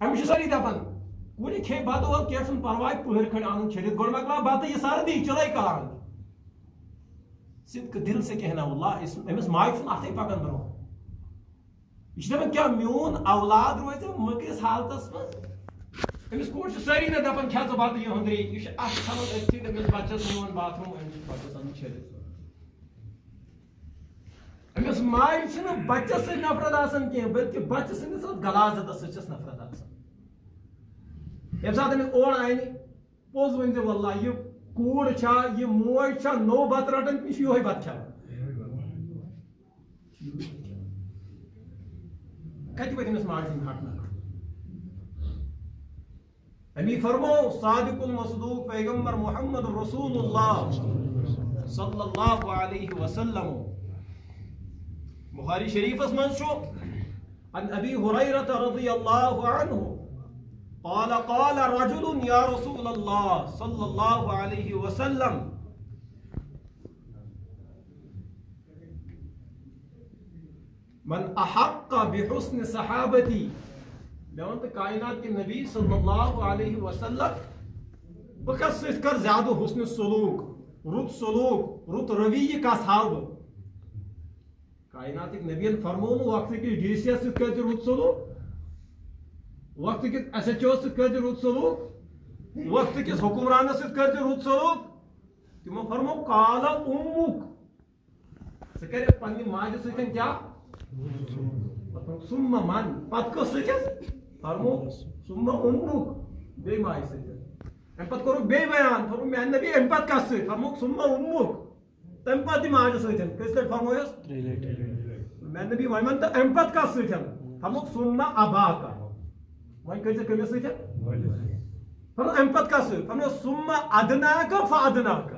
ہم ساری دپان کن کھے بت اور کی پرواہ پہر کھنڈ ان چھلت گوڑ مکلا بت یہ سردی چلے کران صدق دل سے کہنا اللہ امس ماج اتھے پکان برو یہ دپان کیا میون اولاد روز مکرس حالتس من امس کور ساری نا دپان کھا ژٕ بتہٕ یہند یہ اتھ ژھنان اتھی امس بچس میون باتھ روم امس بچس ان چھلت امس ماج چھنہ بچس سی نفرت آسان کی بلکہ بچہ سندس غلاظت سچس نفرت آسان یم سات امس اور آئی پوز ون واللہ یہ کور چھا یہ موج چھا نو بت رٹان یہ یہ بت کھان کتہ پہ امس ماج سند حق نہ امی فرمو صادق المصدوق پیغمبر محمد رسول اللہ صلی اللہ علیہ وسلم بخاری شریف من شو عن ابی ہریرہ رضی اللہ عنہ قال قال رجل یا رسول اللہ صلی اللہ علیہ وسلم من احق بحسن صحابتی میں کائنات کے نبی صلی اللہ علیہ وسلم بکس ست کر زیادہ حسن سلوک رت رویہ کس ہاو بہ کائنات نبی فرمون وقت کس ڈی سی ایس ست رت سلوک وقت کس ایس ایچ او ست رت سلوک وقت کس حکمرانس ست رت سلوک تمو فرمو قال امک سہ کر پنہ ماجہ سۭتۍ کیا ثم من پت کس ست فرمو ثم امک بی ماجہ سۭتۍ ام پت کرو بی بیان فرمو میان نبی ام پت کس ست فرمو ثم امک تم پت ماجہ سۭتۍ کس لٹ فرمویس میان نبی ون تو ام پت کس ست فرمو ثم اباک وۄنۍ کٔرۍ زِ کٔمِس سۭتۍ فرمو اَمہِ پتہٕ کَس سۭتۍ فرمو ثم ادناک فادناک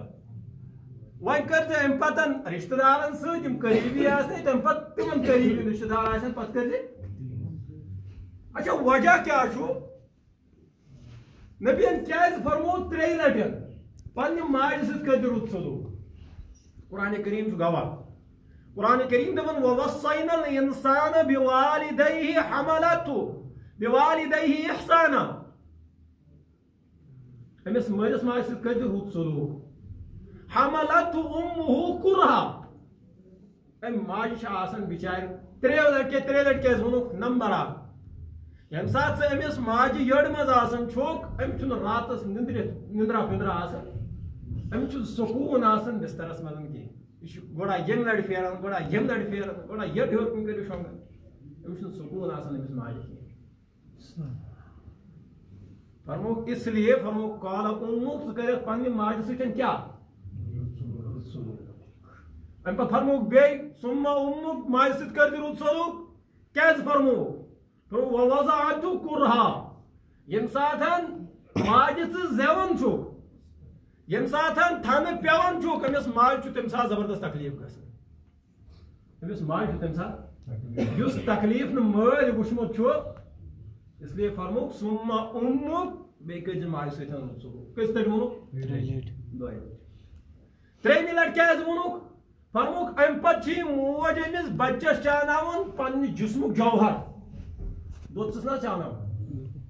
وۄنۍ کٔرۍ زِ اَمہِ پتہٕ رِشتہٕ دارن سۭتۍ یِم قریٖبی آسن تَمہِ پتہٕ تِمن قریٖبی رِشتہٕ دار آسن پتہٕ کٔرۍ زِ اچھا وجہ کیٛاہ چھُ نبیَن کیٛازِ فرمو 3 لٹہِ پننہِ ماجہِ سۭتۍ کٔرۍ زِ رُت سلوٗک قرآنِ کریم چھُ گواہ قرآنِ کریم دپان ووصینا الانسان بوالدیہ حملته بوالدیہ احسانا امس مالس ماج سۭتۍ کٔرۍ زِ رُت سلوٗک حملته امه کرہا ام ماجہِ چھِ آسان بِچارِ 3 لٹہِ کیٛازِ ووٚنُکھ نمبر 1 ییٚمہِ ساتہٕ ژٕ أمِس ماجہِ یٔڈ منٛز آسان چھُکھ أمِس چھُنہٕ راتس نِندرا وِندرا آسان أمِس چھُ سکوٗن آسان بسترس منٛز کینٛہہ یہ گوڑا یم لڑ پھیران گوڑا یم لڑ پھیران گوڑا یہ ہیور کن کر شونگان امس چھُنہٕ سکوٗن آسان أمِس ماجہِ کینٛہہ فرموک اس لیے فرموک قال امک ژٕ کٔرِکھ پننہِ ماجہِ سۭتۍ کیٛاہ امہِ پتہٕ فرموک بیٚیہِ ثم امک ماجہِ سۭتۍ کٔرۍ زِ رُت سلوٗک کیٛازِ فرموک ووضعته کرہا ییٚمہِ ساتہٕ ماجہِ ژٕ زٮ۪وان چھُکھ ییٚمہِ ساتہٕ تھنہٕ پیوان چھُکھ أمِس ماجہِ چھُ تمہِ ساتہٕ زبردست تکلیٖف گژھان أمِس ماجہِ چھُ تمہِ ساتہٕ یُس تکلیٖف نہٕ مٲلۍ وٕچھمُت چھُ اس لیے فرموک ثم امک بیٚیہِ کٔرۍ زِ ماجہِ سۭتۍ رُت سلوٗک کٔژِ لٹہِ ووٚنُکھ 2 لٹہِ 3مہِ لٹہِ کیٛازِ ووٚنُکھ فرموک امہِ پتہٕ چھِ یہِ موج أمِس بچس چاوناوان پننہِ جسمُک جوہر دۄد چھِس نا چاوناوان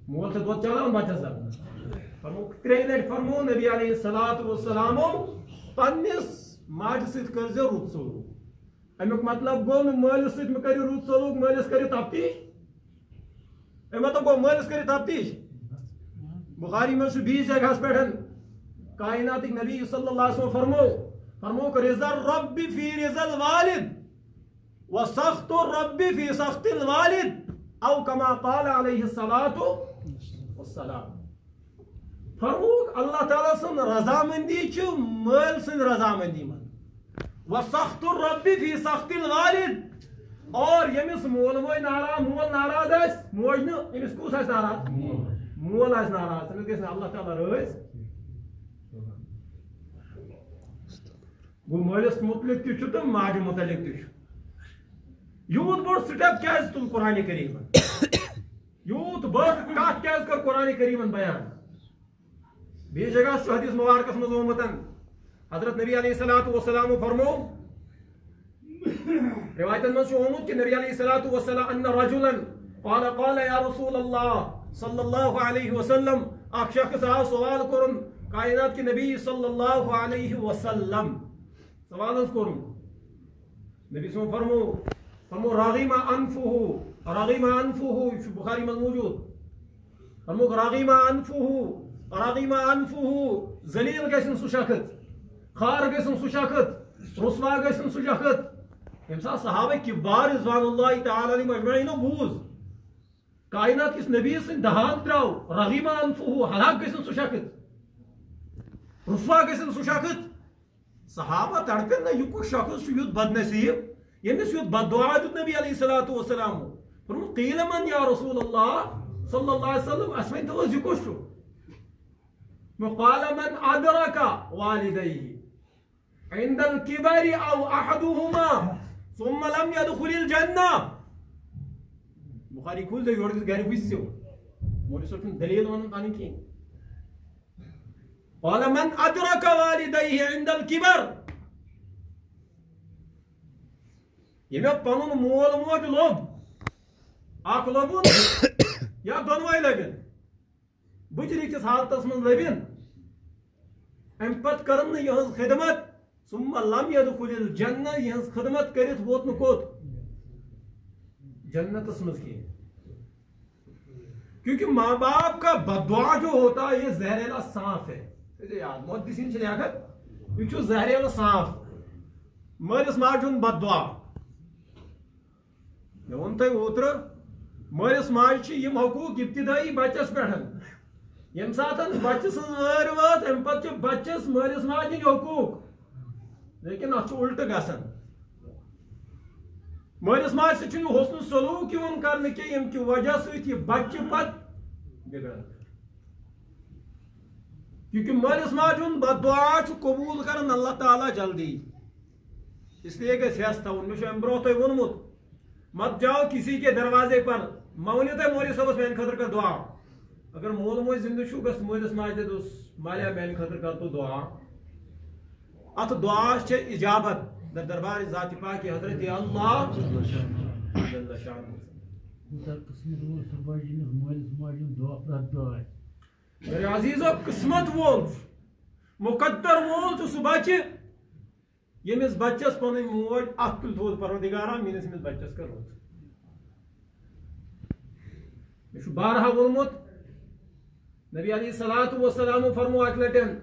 مول چھِ دۄد چاوناوان بچس فرموک 3 لٹہِ فرمو نبی علیہ الصلوۃ والسلام پننس ماجہِ سۭتۍ کٔرۍ زِ رُت سلوٗک امیُک مطلب گوٚو نہٕ مٲلِس سۭتۍ مہ کٔرِو رُت سلوٗک مٲلِس کٔرِو تفتیش امیُک مطلب گوٚو مٲلِس کٔرِو تفتیش بخاری منٛز چھُ بیٚیِس جگہس پٮ۪ٹھ کائناتٕکۍ نبی صلی اللہ علیہ وسلم فرموک رضا الرب فی رضا الوالد وسخط الرب فی سخط الوالد او کما قال علیہ الصلوۃ والسلام فرموک اللہ تعالیٰ سن رضامندی چھ مٲلۍ سٕنٛدِ رضامندی منٛز وسخط الرب فی سخط الوالد اور ییٚمِس مول ناراض آسہِ موج نہٕ أمِس کُس آسہِ ناراض مول آسہِ ناراض تٔمِس گژھِ نہٕ اللہ تعالیٰ رٲضۍ گوٚو مٲلِس متعلق تہِ چھُ تہٕ ماجہِ متعلق تہِ چھُ یوٗت بوٚڑ سٹیپ کیٛازِ تُل قرآنِ کریٖمن یوٗت بٔڑ کتھ کیٛازِ کٔر قرآنِ کریٖمن بیان بیٚیِس جگہ چھُ حدیث مبارکس منٛز آمُت حضرت نبی علیہ الصلوۃ والسلام فرمو روایتن منٛز چھُ آمُت کہ نبی علیہ الصلوۃ والسلام ان رجلا قال قال یا رسول اللہ صلی اللہ علیہ وسلم اخ شخص آو سوال کرن کائنات کے نبی صلی اللہ علیہ وسلم سوال کرن نبی صلی اللہ علیہ وسلم فرمو راغیم انفہ بخاری میں موجود فرمو راغیم انفہ ذلیل گژھن سہ شخص خار گژھن سہ شخص رسوا گژھن سہ شخص یم سات صحابہ کبار رضوان اللہ تعالی علیہم اجمعین بوز کائنات کس نبی سن دہان تراو رغیم انفہ ہلاک گژھن سہ شخص رسوا گژھن سہ شخص صحابہ تڑپن نا یہ کس شخص یوت بد نصیب یمس یوت بد دعا دیت نبی علیہ الصلوۃ والسلام فرمو قیل من یا رسول اللہ صلی اللہ علیہ وسلم اسمین تو یہ کس قال من ادرک والدیہ عند الكبر او احدهما ثم لم يدخل الجنہ بخاری کھول دے یورد گھر وسو مولی سوچن دلیل ون پانی کی قال من ادرک والدیہ عند الكبر یہ پنن مول موج لوب اخ لوبن یا دونوے لبن بجری کس حالتس من لبن ام پت کرن یہنز خدمت ثم لم يدخل الجنہ یہنز خدمت کرت ووت نکوت جنت اسمز کی کیونکہ ماں باپ کا بددعا جو ہوتا ہے یہ زہریلا سانپ ہے یاد محدثین چھ لیاقت یہ زہریلا سانپ مالس ماجہ ہند بددعا مے ون تہ اوتر مالس ماج یم حقوق ابتدائی بچس پہ یم سات بچہ سن وار وات ام پتہ بچس مالس ماج ہند حقوق لیکن ات الٹ گژھان مالس ماج سے حسن سلوک یون کرنے کی یم کی وجہ ست یہ بچہ پت بگڑان کیونکہ مالس ماج ہند بددعا قبول کرن اللہ تعالیٰ جلدی اس لیے گھس ہس تھون مے ام برو تہ وونمت مت جاؤ کسی کے دروازے پر مونی تہ مولوی صاحبس میانہ خاطر کر دعا اگر مول موج زندہ چھو گس مالس ماج دس مالیا میانہ خاطر کر تو دعا ات دعا چھ اجابت در دربار ذات پاک حضرت اللہ جل شان میرے عزیزو قسمت وول مقدر وول تو صبح چھ یمس بچس پن موج اخ تل تھود پروردگارا میس امس بچس کر روت مے بارہا وونمت نبی علیہ الصلوۃ والسلام فرمو اک لٹن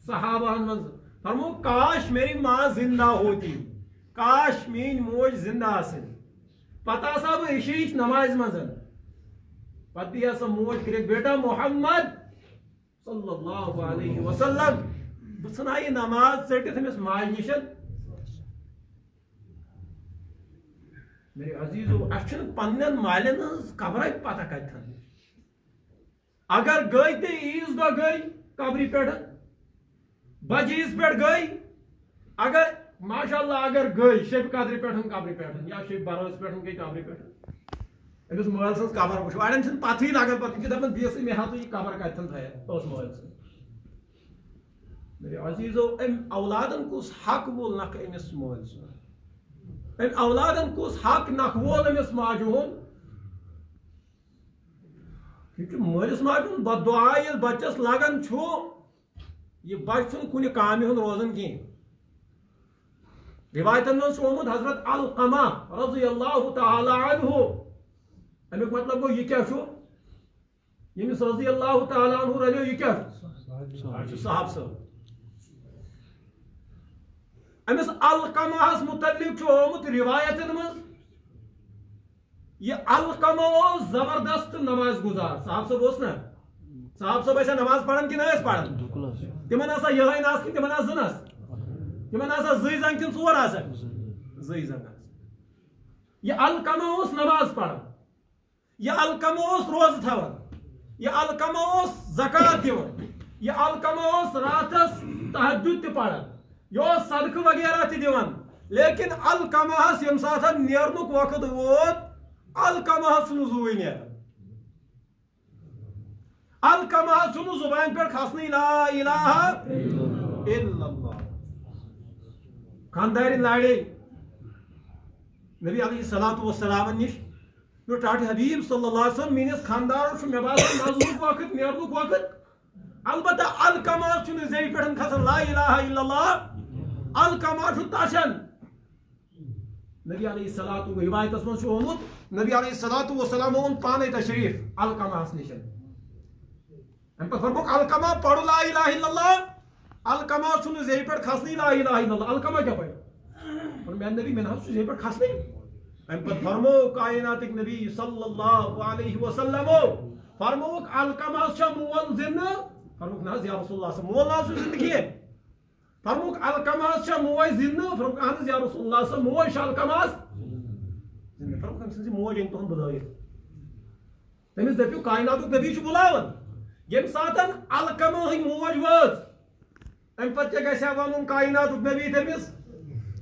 صحابہ من فرمو کاش میری ماں زندہ ہوتی کاش میری موج زندہ آسن پتہ سا بہ عشیچ نماز مزن پتہ سا موج کرے بیٹا محمد صلی اللہ علیہ وسلم بہ ژھنا یہ نماز ژٹتھ امس ماج نشن میرے عزیزو اچھن پنن مالن ہز قبر پتہ کتن اگر گئی تے عیز دہ گئی قبری پہ بجیز پہ گئی اگر ماشاء اللہ اگر گئی شب قدر پہ قبر پہ یا شب بروز پہ گئی قبر پہ امس مول سن قبر وچ اڑن چھن پتہ ہی لگان پتہ کہ دپن بیس مے ہاتھ یہ قبر کتن تھیا اس مول سن میرے عزیزو ام اولادن کس حق وول نکھ امس مول سن ام اولادن کس حق نکھ وول امس ماجہن کیونکہ مالس ماجہ ہند بددعا یل بچس لگان چھو یہ بچہ کن کامہ ہند روزان کی روایتن من آمت حضرت علقمہ رضی اللہ تعالی عنہ امیک مطلب گو یہ کیا یمس رضی اللہ تعالی عنہ رلیو یہ کیا صاحب صاحب امس علقمہ متعلق آمت روایتن من یہ علقمہ زبردست نماز گزار صاحب صاحب اس نا صاحب صاحب ایسا نماز پڑھن کی نہ پڑھن تمن آسا یہ ناس کن تمن آسا زنس تمن آسا زی زنگ کن ژور آسا زی زنگ یہ علقمہ اس نماز پڑھن یہ علقمہ اس روز تھاون یہ علقمہ اس زکات دیون یہ علقمہ اس راتس تہجد تہ پڑھن یہ صدقہ وغیرہ تہ دیون لیکن علقمہ یم ساتھ نیرنک وقت ووت علقمہ چھُنہٕ زوٗے نیران علقمہ چھُنہٕ زبان پٮ۪ٹھ کھسنٕے لا الہ الا اللہ خاندارِ لاڑے نبی علیہ الصلوۃ والسلام نش ٹاٹھ حبیب صلی اللہ علیہ وسلم میس خاندار مے باسان نظرک وقت نیرنک وقت البتہ الکما زی پہ کھسان لا الہ الا اللہ الکما تشان نبی علیہ الصلوۃ روایتس من آمت نبی علیہ الصلوۃ والسلام اون پانے تشریف الکماس نش ام پہ فرموک الکما پڑھ لا الہ الا اللہ الکما زی پہ کھسنی لا الہ الا اللہ الکما کیا پڑھ اور میان نبی میں زی پہ کھسنی ام پہ فرمو کائنات نبی صلی اللہ علیہ وسلم فرموک الکما مول زن فرموک نا یا رسول اللہ مول نا زندگی فرموک الکماس موج زن فرموک اہن یا رسول اللہ موج الکماس فرموک تم موج ان تہن بلائر تمس دپیو کائنات نبی بلاون یم ساتن الکما ہن موج وز ام پتہ گژھِ ونن کائنات نبی تمس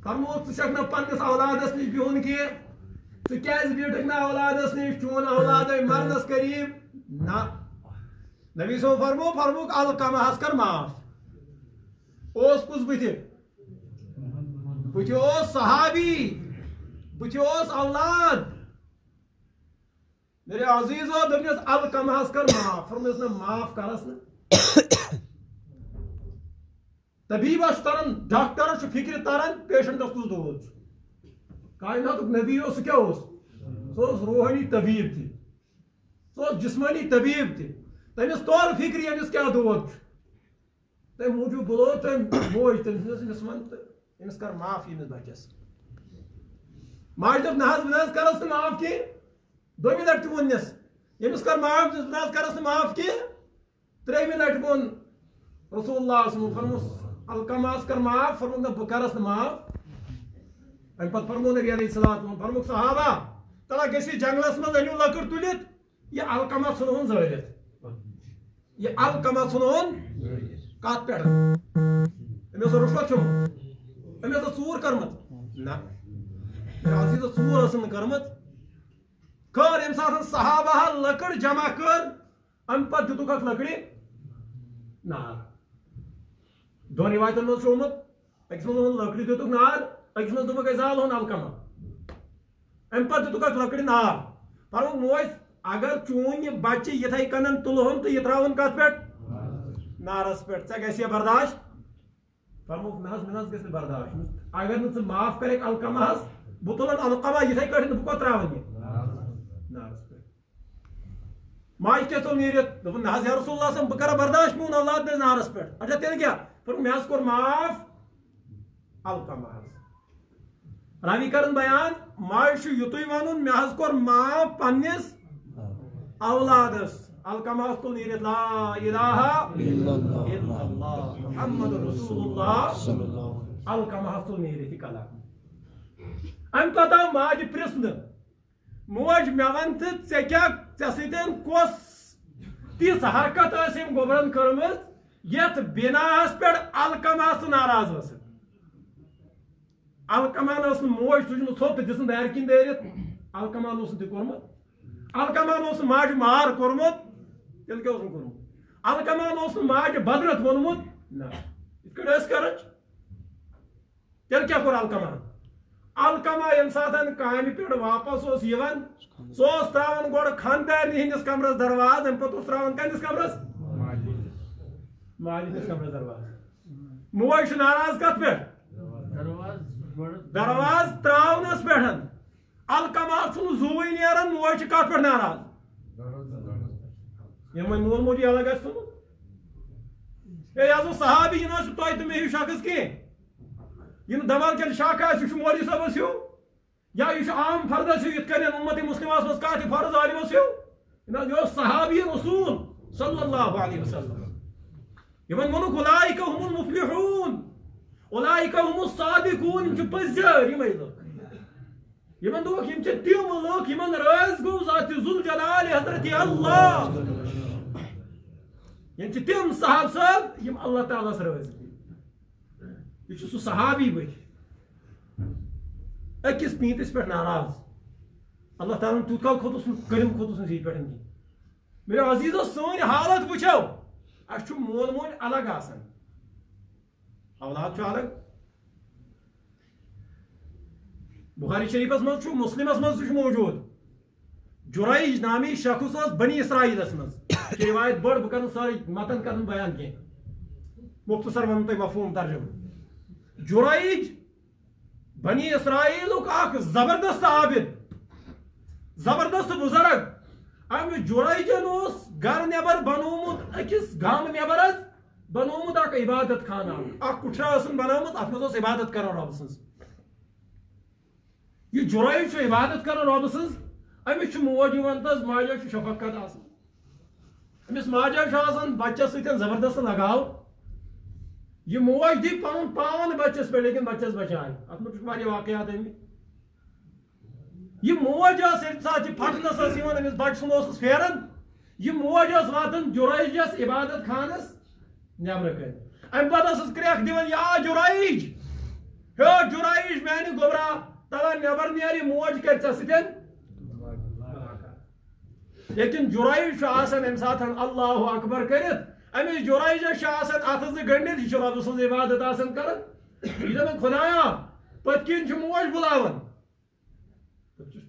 فرموک ژٕ چھکھ نہ پننس اولادس نش بہن کی ژٕ کیازِ بیٹھکھ نہ اولادس نش چون اولاد مرنس قریب نہ نبی صاحب فرموک الکماس کر معاف اوس کس بتھ اوس صحابی بتھ اوس اولاد میرے عزیزو دپنس الکماس کر معاف فرمس نا معاف کرس نا طبیبس تران ڈاکٹرس فکر تران پیشنٹس کس دود کائنات نبی اس کیا سو روحانی طبیب تھی سو جسمانی طبیب تھی تمس طور فکر یمس کیا دود تم موجود بلو تم موج تمس ون تو امس کر معاف یمس بچس ماج دپ نہ کرس معاف کی دومی لٹ ونس یمس کر معاف نہ کرس معاف کی تریمی لٹ ون رسول اللہ صلی اللہ علیہ وسلم فرموس الکماس کر معاف فرموک نہ بہ کرس معاف ام پتہ فرمو نبی علیہ السلام فرموک صحابہ تلا گسی جنگلس من انیو لکڑ تلت یہ الکما ژھنون زٲلِتھ یہ الکما ژھنون کت پہ امس رشوت چومت امس ژور کرمت نا عزیز ژور ٲسن نہٕ کرمت کر ییٚمہِ ساتہٕ صحابہ لکڑ جمع کر ام پتہٕ دِتُکھ اتھ لکڑِ نار دۄن رِوایتن منٛز چھُ آمُت أکِس منٛز ووٚن لکڑِ دِتُکھ نار أکِس منٛز دوٚپُکھ أسۍ زالہون الکما ام پتہٕ دِتُکھ اتھ لکڑِ نار فرموک موج اگر چون یہ بچہ یتھے کنن تلہون تو یہ تراون کت پہ نارس پہ ژے گژھِ برداشت فرموک نہ مےٚ گژھِ برداشت اگر نہ ژٕ معاف کریک الکماس بہ تلن الکما یتھے کٹھ بہ کوت تراون یہ نارس پہ ماج کیا ژوٚل نیرِتھ دوٚپُن نہ یا رسول اللہ بہ کرا برداشت میون اولاد دِژ نارس پہ اچھا تیٚلہِ کیٛاہ فرموک مےٚ کوٚر معاف الکماس راوی کرن بیان ماج چھُ یُتُے ونُن مےٚ کوٚر معاف پننس اولادس الکماس تل نیرِتھ لا الہ الا اللہ محمد رسول اللہ الکماس تل نیرِتھ یہ کلام ام پتہ آو ماجہِ پرژھنہٕ موج مےٚ ون تہٕ ژےٚ کیٛاہ ژےٚ سۭتۍ کۄس تِژھ حرکت ٲس أمۍ گوبرن کٔرمٕژ یتھ بناہس پٮ۪ٹھ الکماس ناراض ٲسٕکھ الکمان ٲس نہٕ موج تُجمٕژ تھوٚپ تہٕ دِژٕن دارِ کِنۍ دٲرِتھ الکمان اوس نہٕ تہِ کوٚرمُت الکمان اوس نہٕ ماجہِ مار کوٚرمُت تیٚلہِ کیٛاہ اوسُن کوٚرمُت الکمان اوس نہٕ ماجہِ بدرت ووٚنمُت نہ یِتھ کٔٹھۍ ٲسۍ کران تیٚلہِ کیٛاہ کوٚر الکمان الکما ییٚمہِ ساتہٕ کامہِ پٮ۪ٹھ واپس اوس یِوان سُہ اوس تراوان گۄڈٕ خانٛدارنہِ ہٕنٛدِس کمرس درواز امہِ پتہٕ اوس تراوان کَتِس کمرس ماجہِ ہٕنٛدِس کمرس درواز موج چھِ ناراض کتھ پٮ۪ٹھ درواز تراونس پٮ۪ٹھ الکما چھُنہٕ زُوٕے نیران موج چھِ کتھ پٮ۪ٹھ ناراض یِم وۄنۍ مول موجی الگ آسہِ تھوٚمُت ہے یہِ حظ اوس صحابی یہِ نہ حظ چھُ تۄہہِ تہٕ مےٚ ہیوٗ شخص کینٛہہ یہِ نہٕ دمال کٮ۪ن شک آسہِ یہِ چھُ مولوی صٲبس ہیوٗ یا یہِ چھُ عام فردس ہیوٗ یِتھ کٔنۍ اُمت مسلمس منٛز کانٛہہ تہِ فرض عالمس ہیوٗ یہِ نہ حظ یہِ اوس صحابی رسول صلی اللہ علیہ وسلم یِمن ووٚنُکھ اولئک هم المفلحون اولئک هم الصادقون یِم چھِ پٔزۍ یِمے لُکھ یِمن دوٚپُکھ یِم چھِ تِم لُکھ یِمن رٲضۍ گوٚو ذات ذوالجلال حضرت اللہ یِم چھِ تِم صاحب صٲب یِم اللہ تعالیٰ ہس رٲضۍ یہ چھُ سُہ صحابی بھائی أکِس پیٖنتِس پٮ۪ٹھ ناراض اللہ تعالیٰ تیوٗت کال کھوٚتُس نہٕ کٔرِم کھوٚتُس نہٕ یہِ پٮ۪ٹھ کِہیٖنۍ میرے عزیٖزو سٲنۍ حالت وٕچھو اَسہِ چھُ مول موج الگ آسان اولاد چھُ الگ بخاری شریفس منٛز چھُ مسلمس منٛز تہِ چھُ موجوٗد جرائج نامی شخص اس بنی اسرائیل مز روایت بڑ بہ کر ساری متن کر بیان کی مختصر ون تھی مفہوم ترجمہ جرائج بنی اسرائیل اخ زبردست عابد زبردست بزرگ ام جرائجن گر نبر بنومت اکس گام نبر بنومت اخ عبادت خانہ اخ کٹھرا بنومت ات مز عبادت کران رب سن یہ جرائج عبادت کران رب سن امس موج تس ماجہ شفقت امس ماجہ بچس ستن زبردست لگاؤ یہ موج دی پن پان بچس پہ لیکن بچس بچائے ات مجھ واقعات یہ موج سات پھٹنس امس بچ سن پھیران یہ موج واتان جرائجس عبادت خانس نبر کر ام پتہ کریک دان یا جرائج ہو جرائج میانہ گوبرا تلا نبر نیری موج کر ستن لیکن جرائج ام سات اللہ اکبر کرت امس جرائجس ات گنڈت یہ رب سن عبادت کر یہ خدایا پت کن موج بلاوان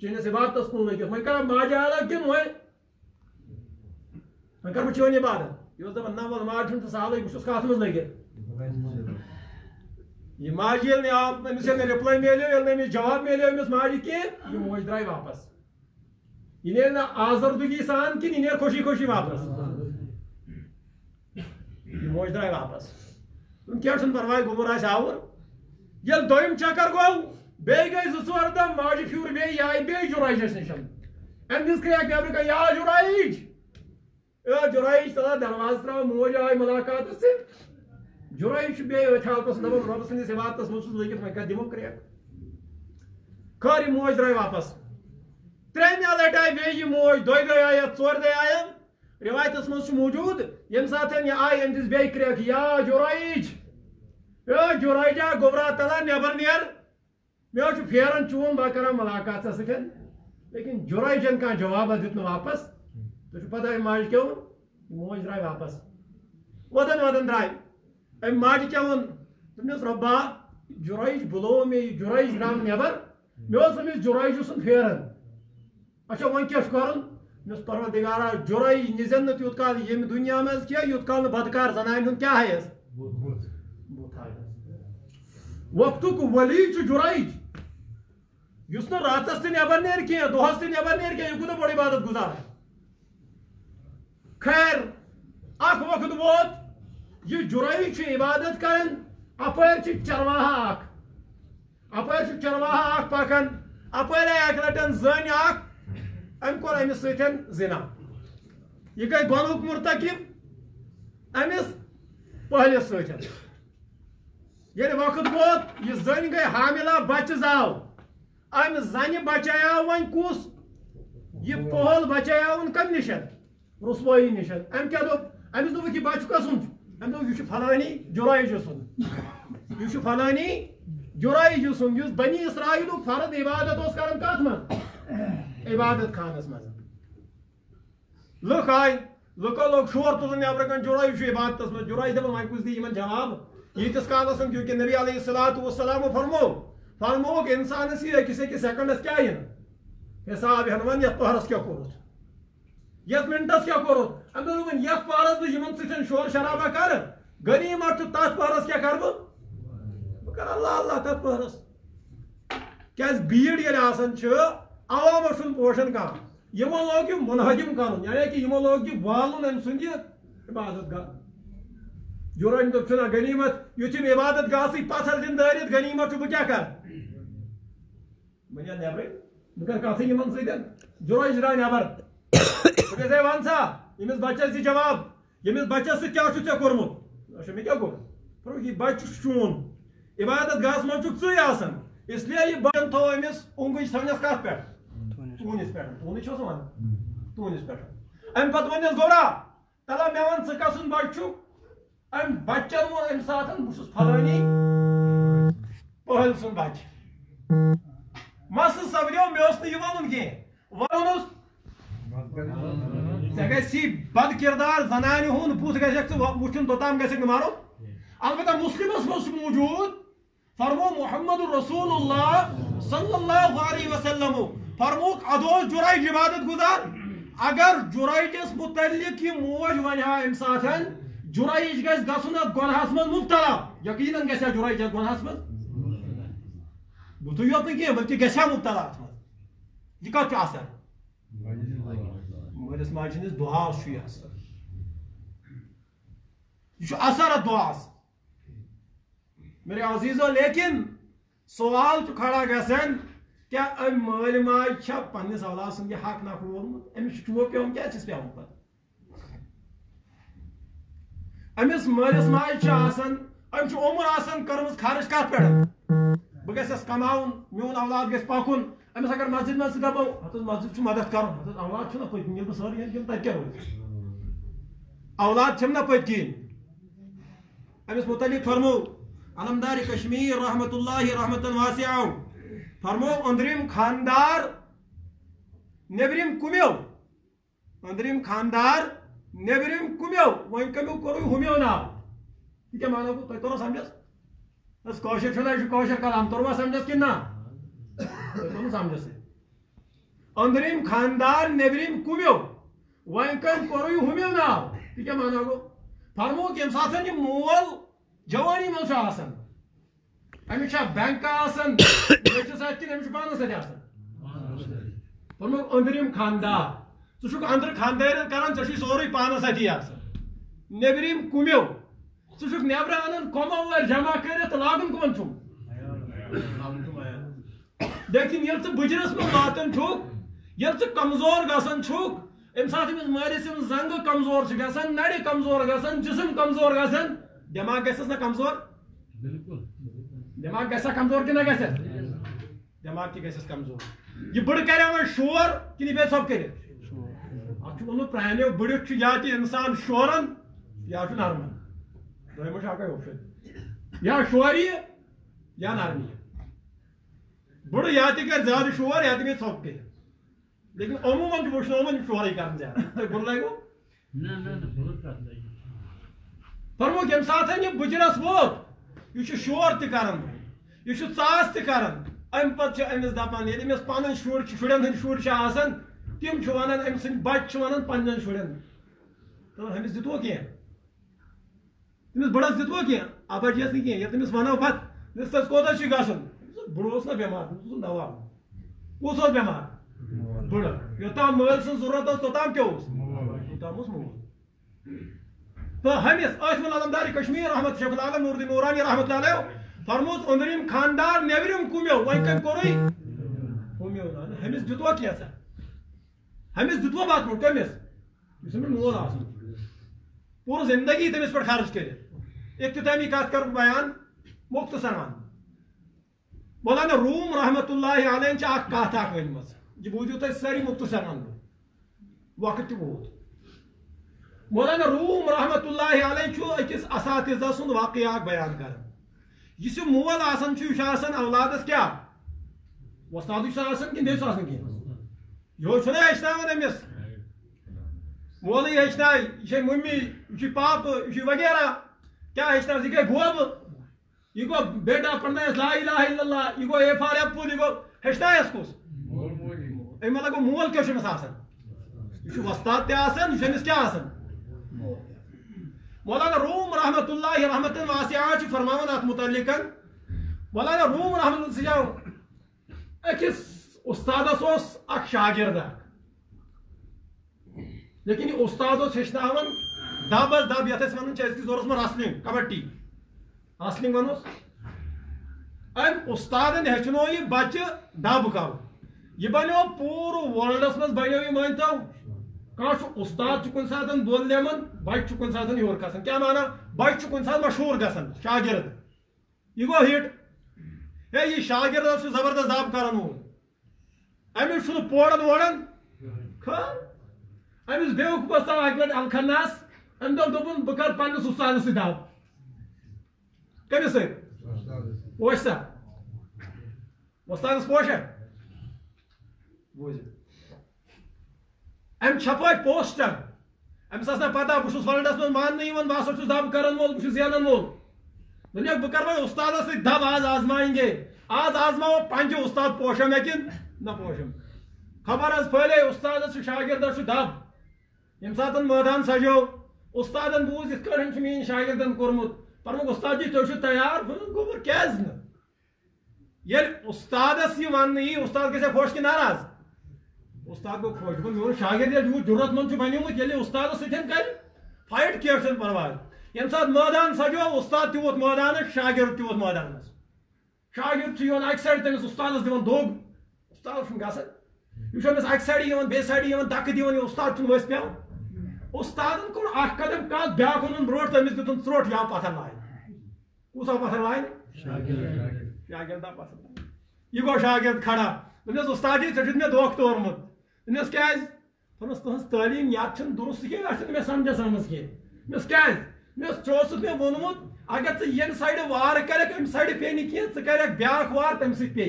چینس عبادت کن لگت وی کر ماجہ الگ کن وی کر چون عبادت یہ دپان نا ول ماج تو سہل بہت کت مز لگت یہ ماجہ یل امس رپلائی ملو یل امس جواب ملو امس ماجہ کی یہ موج درائے واپس یہ نیر نا آزردگی سان کن یہ نیر خوشی خوشی واپس یہ موج درائے واپس کیا پرواہ گوبر آور یل دویم چکر گو بیٚیہِ گٔے 2-4 دۄہ ماجہِ پھیوٗر بیٚیہِ یہِ آیہِ بیٚیہِ جُرایجَس نِش اَمہِ دِژ کرٛیکھ نٮ۪برٕ کَنۍ یا جُرایج جُرایج تَلا دروازٕ ترٛاوان موج آے مُلاقاتَس سۭتۍ جُرایج چھُ بیٚیہِ أتھۍ حالتَس دَپان رۄبہٕ سٕنٛدِس عبادتَس منٛز چھُس لٔگِتھ وۄنۍ کَتھ دِمو کرٛیکھ خٲر یہِ موج درٛاے واپس ترٛیٚیمہِ لَٹہِ آیہِ بیٚیہِ یہِ موج دۄیہِ دۄہہِ آیہِ اَتھ 4 دۄہہِ آیہِ رِوایتَس منٛز چھُ موٗجوٗد ییٚمہِ ساتہٕ یہِ آیہِ أمۍ دِژ بیٚیہِ کرٛیکھ یا جُرایج جُرایجا گوبرا تَلا نٮ۪بر نیر مے پھیران چون بہ کر ملاقات ستن لیکن جرائجن کھانا جواب دیت واپس تھی پتہ ماجہ کیا موج درائے واپس ودن ودن درائے ام ماجہ کیا دس ربا جرائج بلو مے جرائج درام نبر مے امس جرائج سن پھیران اچھا ون کیا کرن پروردگارا جرائج نزن نا تیوت کال یم دنیا مز کیا یوت کال بدکار زنان ہند کیا ہے وقتک ولی جرائج یس نا راتس نبر نیر کی دہس نبر نیر کی یہ کوتہ بڑ عبادت گزار خیر اخ وقت ووت یہ جرائج عبادت کرن اپر چرواہا اپر چرواہا پکان اپر اک لٹن زن ام کور امس ستن زنا یہ گئی گناہک مرتکب امس پہلس ستن یعنی وقت ووت یہ زن گئی حاملہ بچہ زاو ام زن بچایا ون کس یہ پہل بچایا کم نشن رسوائی نشن ام کیا دپ امس دپ یہ بچہ کسن ام دپ یہ فلانی جرائج سن یہ فلانی جرائج سن اس بنی اسرائیل فرد عبادت کران کت من عبادت خانس مز لکھ آئی لکو لوگ شور تلن نبر کن جرائج عبادت من جرائج دپان وی کس دی جواب یتس کالس کیونکہ نبی علیہ السلام فرمو کہ انسانس یہ أکس سیکنڈس کیا حساب ہن یت پہرس کیا کورت یت منٹس کیا کورت ام دپن یت پہرس بہ یمن سۭتۍ شور شرابہ کر غنیمت تتھ پہرس کیا کر بہ کر اللہ اللہ تتھ پہرس کیاز بھیڑ ییٚلہِ آسان چھ عوامس چھُنہٕ پوشن کانٛہہ یمو لوگ یہ منہدم کرن یعنی کہ یمو لوگ یہ والن ام سند عبادت گاہ جرائج دپ چھنا غنیمت یتھم عبادت گاہ سی پتھر دن دٲرِتھ غنیمت بہ کیا کر بہ نیرٕ نٮ۪برٕے بہ کر کتھٕے یمن سۭتۍ جرائج درٛاے نٮ۪بر بہ گژھے ون سا ییٚمِس بچس دی جواب ییٚمِس بچس سۭتۍ کیٛاہ چھُتھ ژےٚ کوٚرمُت اچھا مےٚ کیٛاہ کوٚر فرمووُکھ یہِ بچہِ چھُ چون عبادت گاہس منٛز چھُکھ ژٕے آسان اس لیے یہ بچن تھو أمِس اونگٕچ تھونس کتھ پٮ۪ٹھ تونس پٮ۪ٹھ تونٕے چھُس ونان تونس پٮ۪ٹھ امہِ پتہٕ ونٮ۪س گوڑا تلا مےٚ ون ژٕ کسُن بچہِ چھُکھ ام بچن وون امہِ ساتن بہٕ چھُس فلٲنی پہل سُنٛد بچہِ مسلہٕ سپدیو مےٚ اوس نہٕ یہِ ونُن کینٛہہ وونُس ژےٚ گژھی بد کردار زنانہِ ہُنٛد بُتھ گژھکھ ژٕ وٕچھُن توٚتام گژھکھ نہٕ مرُن البتہ مسلمس منٛز چھُ موٗجوٗد فرمو محمد رسول اللہ صلی اللہ علیہ وسلم فرموک ادوس جرائج عبادت گزار اگر جرائجس متعلق یہ موج ونہا ام ساتن جرائج گھس گھن ات گناہس من مبتلا یقیناً گھسیا جرائج ات گناہس من بتو یوت نی بلکہ گھسیا مبتلا ات من یہ کت اثر مالس ماجہ ہندس دعاس یہ اثر یہ اثر ات دعاس میرے عزیزو لیکن سوال کھڑا گژھان کیا ام مال ماج چھا پنس اولاد سند یہ حق نہ کورمت امس چوب پیوم کیا چھس پیوم پتہ امس مالس ماج آسان ام چھ عمر آسان کرمز خرچ کت پہ بہ گھس کماؤن میون اولاد گھس پکن امس اگر مسجد مز دپو ہتس مسجد چھ مدد کرن ہتس اولاد چھنا پتکن یل بہ ساری ہن تت کیا روز اولاد چھم نہ پتکن امس متعلق فرمو علمدار کشمیر رحمت اللہ رحمت واسعہ فرمو اندریم خاندار نیبریم کمیو اندریم خاندار نیبریم کمیو وین کمیو کرو ہمیو ناو یہ کیا مانا کو تر سمجھس بس کوشر چھنا یہ کوشر کلام تروا سمجھس کہ نہ تم سمجھس اندریم خاندار نیبریم کمیو وین کم کرو ہمیو ناو یہ کیا مانا کو فرمو کہ ساتھ یہ مول جوانی من آسان امس بینک آسان بچس کن امس پانس سی آسان فرمو اندریم خاندار ژٕ اندر خاندار کران ژے سورُے پانس اتی آسان نیبرِم کمیو ژٕ نیبر انان کمو ور جمع کرت لاگن کمن چھُم لیکن ییٚلہِ ژٕ بجرس منٛز واتان چھُکھ ییٚلہِ ژٕ کمزور گژھان چھُکھ امہِ ساتہٕ أمِس مٲلِس یِم زنگہٕ کمزور چھِ گژھان نرِ کمزور گژھان جسم کمزور گژھان دماغ گژھس نا کمزور دماغ گژھا کمزور کہ نہ گژھس دماغ تہِ گژھس کمزور یہ بڑٕ کرے وۄنۍ شور کِنہٕ یہِ پیٚیہِ ژھۄپہٕ کٔرِتھ اتھ چھُ ووٚنمُت پرٛانیو بٔڑِتھ چھُ یا تہِ انسان شوران یا چھُ نرمان دویمو چھُ اکے اوپشن یا شوری یا نرمی بڑٕ یا تہِ کرِ زیادٕ شور یا تہِ پیٚیہِ ژھۄپہٕ کٔرِتھ لیکن عموٗمن چھُ وٕچھنومُت شورٕے کران زیادٕ تۄہہِ بُرٕ لگوٕ فرمو ییٚمہِ ساتہٕ یہِ بٕجرس ووت یہِ چھُ شور تہِ کران یہِ چھُ ژاس تہِ کران امہِ پتہٕ چھِ أمِس دپان ییٚلہِ أمِس پنٕنۍ شُرۍ چھِ شُرٮ۪ن ہٕنٛدۍ شُرۍ چھِ آسان تِم چھِ ونان أمۍ سٕنٛدۍ بچہِ چھِ ونان پننٮ۪ن شُرٮ۪ن تہٕ أمِس دِتوا کینٛہہ تٔمِس بٔڑس دِتوا کینٛہہ ابجیس نہٕ کینٛہہ ییٚلہِ تٔمِس ونو پتہٕ رِستس کوتاہ چھُے گژھُن بُڑٕ اوس نا بٮ۪مار تٔمِس اوس دوا کُس اوس بٮ۪مار بُڑٕ یوٚتام مٲلۍ سٕنٛز ضروٗرت ٲس توٚتام کیٛاہ اوس توٚتام اوس مول تہٕ ہمِس ٲٹھمہِ علمدارِ کشمیٖر رحمت شیخ العالم نور الدین نورانی رحمت اللہ علیہ فرموس أنٛدرِم خاندار نیبرِم کُمیو وۄنۍ کٔمۍ کوٚرُے ہُمیو ہمِس دِتوا کینٛژھا ہمِس دِتوا بتمُت کٔمِس یُس أمِس مول آسان پوٗرٕ زندگی تٔمِس پٮ۪ٹھ خرچ کٔرِتھ اختتامی کتھ کرٕ بہٕ بیان مختصر ون مولانا روم رحمت اللہ علیہ چھِ اکھ کتھ اکھ ؤنمٕژ یہ بوٗزِو تُہۍ سٲری مختصر ون بہٕ وقت تہِ ووت مولانا روم رحمت اللہ علیہ چھُ أکِس اساتذہ سُنٛد واقعہ اکھ بیان کران یُس یہِ مول آسان چھُ یہِ چھُ آسان اولادس کیٛاہ وۄستادٕے چھُ آسان کِنہٕ بیٚیہِ چھُ آسان کینٛہہ یہوے چھُنہ ہیٚچھناوان أمِس مولٕے ہیٚچھنایہِ یہِ چھے مٔمی یہِ چھُے پاپہٕ یہِ چھُے وغیرہ کیٛاہ ہیٚچھناوس یہِ گٔے گوبہٕ یہ گو بیٹا پڑھنا ہے لا الہ الا اللہ یہ گو اے فار ایپل یہ گو ہیچنایس کس امی مطلب گو مول کیا چھمس آسان یہ وستاد تہ آسان یہ چھمس کیا آسان مولانا روم رحمت اللہ رحمت واسعہ چھ فرماون ات متعلق مولانا روم رحمت اللہ سجاو اکس استادس اوس اک شاگرد لیکن یہ استاد اوس ہیچناون دبس دب یتھ اس ونن چھ اس زورس من رسلنگ کبڈی رسلنگ ونوس ام استادن ہیچنو یہ بچہ دب کر یہ بنو پور ورلڈس مز بنو یہ مانتو کانٛہہ استاد کن سات دول لمن بچہ کن سات یور کھسان کیا مانا بچہ کن سات مشہور گژھان شاگرد یہ گو ہٹ ہے یہ شاگرد زبردست دب کران وول امس پورن وورن امس بیوقوف اک لٹ الخناس ام دوٚپُن بہٕ کر پننس استادس سۭتۍ دب کٔمِس سۭتۍ پوش سا وۄستادس پوشا بوٗزِو ام چھپٲے پوسٹر أمِس ٲس نہٕ پتہ بہٕ چھُس ورلڈس منٛز ماننہٕ یِوان بہٕ ہسا چھُس دب کران وول بہٕ چھُس زینان وول دوٚپُکھ بہٕ کرٕ وۄنۍ استادس سۭتۍ دب آز آزمائیں گے آز آزماوو پنجہِ استاد پوشا مےٚ کِنہٕ نہ پوشم خبر حظ پھیلے استاد شاگردس دب یم سات میدان سجو استادن بوز ات کڑ میان شاگردن کورمت پرمک استاد جی تھی تیار گوبر کیاز نا یل استادس یہ ون استاد گھے خوش کہ ناراض استاد گو خوش گو میون شاگرد یل یوت ضرورت مند بنیومت یل استاد ستین کر فائٹ کی پرواہ یم سات میدان سجو استاد تیوت میدان شاگرد تیوت میدان شاگرد اک سائڈ تمس استادس دان دوگ استاد گھن یہ امس اک سائڈ بیس سائڈ دکہ دان یہ استاد ورس پہ استاد کور اخ قدم کت بیاکھ اون برو تمس دتن ژروٹ یا پتھر لائن کس پتھر لائن شاگرد پتھر لائن یہ گو شاگرد کھڑا دس استاد جی ٹھیک مے دھوکہ تورمت دس کیاز دس تہذ تعلیم یاد درست کی مے سمجھس آمت کی دس کیاز دس چوس مے وونمت اگر ژٕ سائڈ وار کرک ام سائڈ پے نی کی ژٕ کرک بیاکھ وار تم سی پے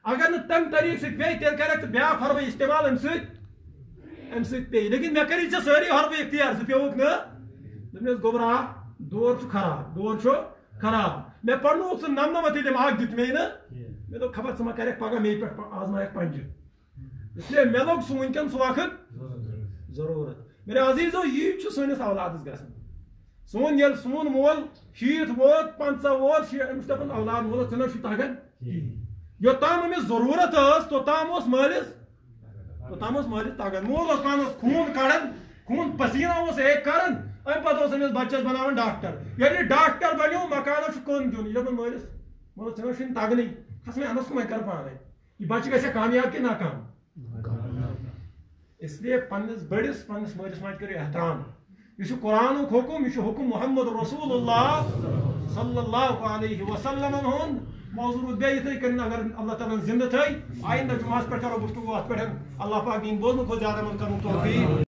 اگر تم طریقہ سی پے تیل کرک ژٕ بیاکھ حربہ استعمال ام سی پے لیکن مے کری ژے ساری حربہ اختیار ژٕ پیوک نا دس گوبرا دور خراب خراب مے پڑنوک ژٕ نمنمت علم اکھ دت مے نا مے دپ خبر ژٕ ما کرک پگہ مے پہ آزمائک پنجہ اس لیے مے لوگ سہ ونکن سہ وقت ضرورت میرے عزیزو یہ سنس اولادس گھن سون یل سون مول 60 ووت 50 ووت امس دپان اولاد مولس ژے نا تگان یوتام امس ضرورت توتام مالس تگان مول پانس خون کڑان خون پسینہ ایک کران ام پتہ امس بچس بناوان ڈاکٹر یعنی ڈاکٹر بنو مکانس کن دن یہ مالس مولس ژے نا تگنی کھس میں انس کم کر پانے یہ بچہ گھے کامیاب کہ ناکام اس لیے پنس بڑس پنس مالس ماج کرو احترام یہ قرآن حکم یہ حکم محمد رسول اللہ صلی اللہ علیہ وسلم ہند موضوع بیتھے کن اگر اللہ تعالیٰ زندہ تھے آئندہ جمعہ پہ کرو گفتگو ات پہ اللہ پاک دین بوزن کو زیادہ من کرن توفیق